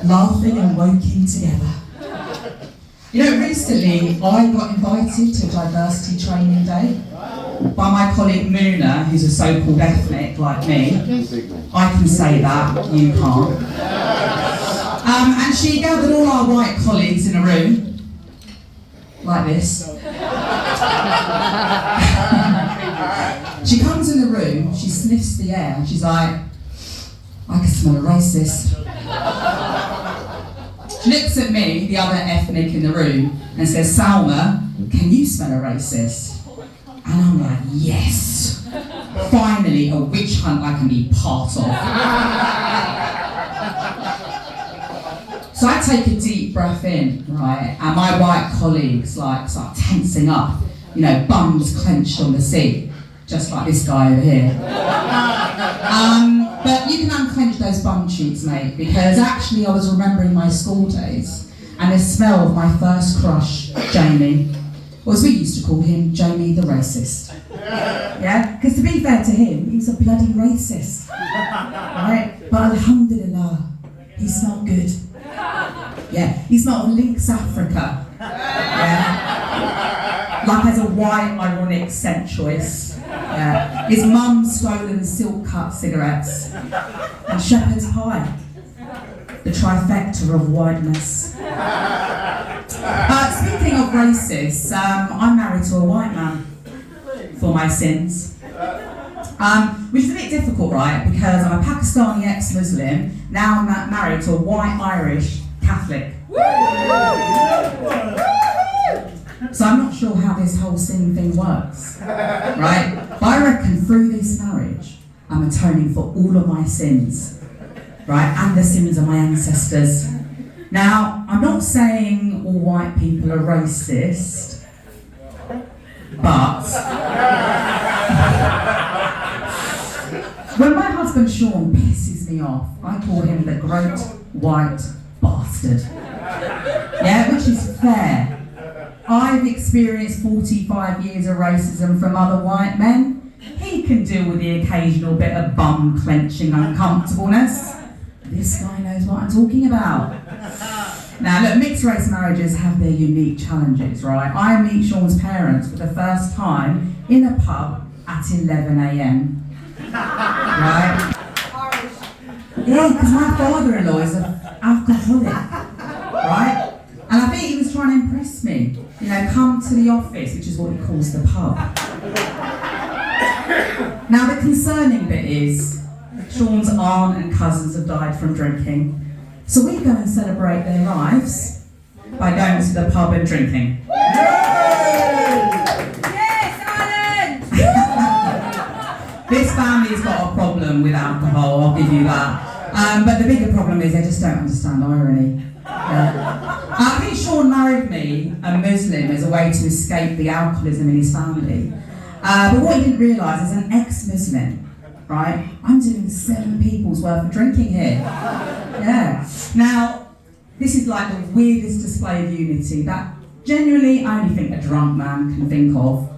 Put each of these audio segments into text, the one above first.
laughing and working together. You know, recently I got invited to Diversity Training Day by my colleague Muna, who's a so-called ethnic like me. I can say that, you can't. And she gathered all our white colleagues in a room, like this. She comes in the room, she sniffs the air, and she's like, I can smell a racist. She looks at me, the other ethnic in the room, and says, Salma, can you smell a racist? And I'm like, yes! Finally, a witch hunt I can be part of. So I take a deep breath in, right, and my white colleagues start tensing up, you know, bums clenched on the seat, just like this guy over here. But you can unclench those bum cheeks, mate, because actually I was remembering my school days and the smell of my first crush, Jamie, or as we used to call him, Jamie the racist. Yeah? Because to be fair to him, he was a bloody racist. Right? But alhamdulillah, he smelled good. Yeah, he smelled of Lynx Africa. Yeah? Like as a white, ironic scent choice. Yeah. His mum's stolen silk cut cigarettes and shepherd's pie, the trifecta of whiteness. Speaking of racists, I'm married to a white man for my sins, which is a bit difficult, right? Because I'm a Pakistani ex-Muslim, now I'm married to a white Irish Catholic. So I'm not sure how this whole sin thing works, right? But I reckon through this marriage, I'm atoning for all of my sins, right? And the sins of my ancestors. Now, I'm not saying all white people are racist, but when my husband Sean pisses me off, I call him the great white bastard. Yeah, which is fair. I've experienced 45 years of racism from other white men. He can deal with the occasional bit of bum clenching uncomfortableness. This guy knows what I'm talking about. Now look, mixed race marriages have their unique challenges, right? I meet Sean's parents for the first time in a pub at 11 a.m. Right? Yeah, because my father-in-law is an alcoholic, right? And I think he was trying to impress me. You know, come to the office, which is what he calls the pub. Now the concerning bit is, Sean's aunt and cousins have died from drinking. So we go and celebrate their lives by going to the pub and drinking. Yes, Alan! This family's got a problem with alcohol, I'll give you that. But the bigger problem is they just don't understand irony. I think Sean married me, a Muslim, as a way to escape the alcoholism in his family. But what he didn't realise is an ex-Muslim, right? I'm doing 7 people's worth of drinking here. Yeah. Now, this is like the weirdest display of unity that genuinely I only think a drunk man can think of.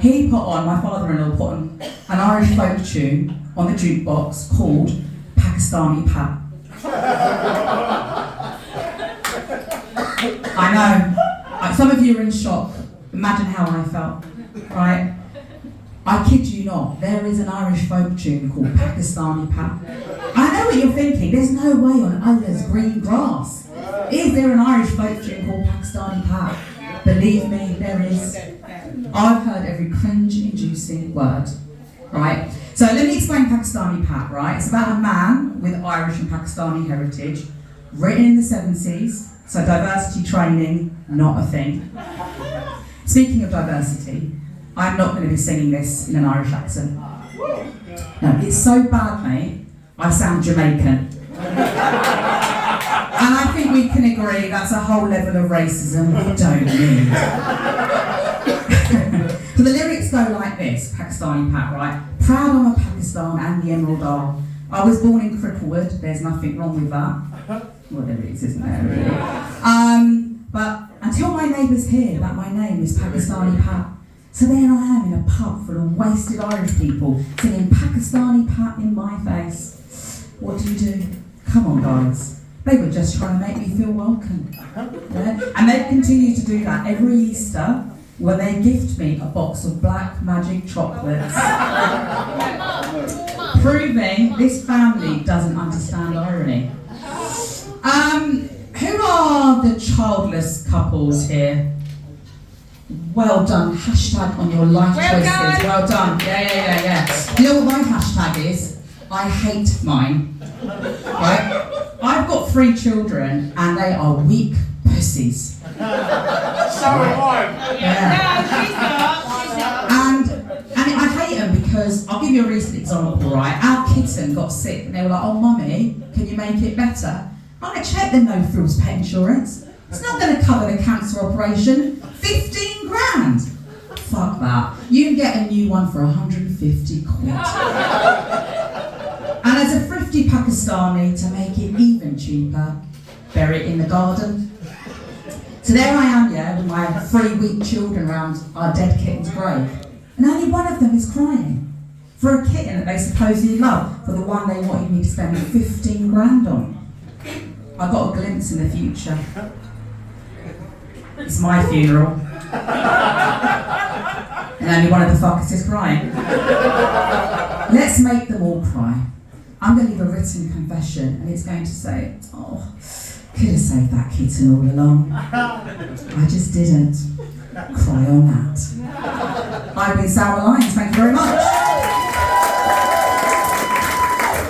My father-in-law put on an Irish folk tune on the jukebox called Pakistani Pat. I know. Some of you are in shock. Imagine how I felt, right? I kid you not, there is an Irish folk tune called Pakistani Pat. I know what you're thinking, there's no way on Allah's green grass. Is there an Irish folk tune called Pakistani Pat? Believe me, there is. I've heard every cringe-inducing word, right? So let me explain Pakistani Pat, right? It's about a man with Irish and Pakistani heritage, written in the 70s, so diversity training, not a thing. Speaking of diversity, I'm not going to be singing this in an Irish accent. No, it's so bad, mate, I sound Jamaican. And I think we can agree that's a whole level of racism we don't need. So the lyrics go like this, Pakistani Pat, right? Proud of my Pakistan and the Emerald Isle. I was born in Cricklewood, there's nothing wrong with that. Well, there is, isn't there, really? But until my neighbours hear that my name is Pakistani Pat. So there I am in a pub full of wasted Irish people singing Pakistani Pat in my face. What do? Come on, guys. They were just trying to make me feel welcome. Yeah? And they continue to do that every Easter when they gift me a box of black magic chocolates. Proving this family doesn't understand irony. Who are the childless couples here? Well done. Hashtag on your life choices. Well done. Yeah. You know what my hashtag is? I hate mine. Right? I've got 3 children and they are weak pussies. So am I. Yeah. And I hate them because, I'll give you a recent example, right? Our kitten got sick and they were like, oh mummy, can you make it better? I checked the no frills pet insurance. It's not going to cover the cancer operation. 15 grand. Fuck that. You can get a new one for 150 quid. And as a thrifty Pakistani, to make it even cheaper, bury it in the garden. So there I am, yeah, with my 3 weak children around our dead kitten's grave. And only one of them is crying. For a kitten that they supposedly love, for the one they wanted me to spend 15 grand on. I got a glimpse in the future. It's my funeral. And only one of the fuckers is crying. Let's make them all cry. I'm going to leave a written confession and it's going to say, oh, could have saved that kitten all along. I just didn't. Cry on that. I've been Sour Lions, thank you very much.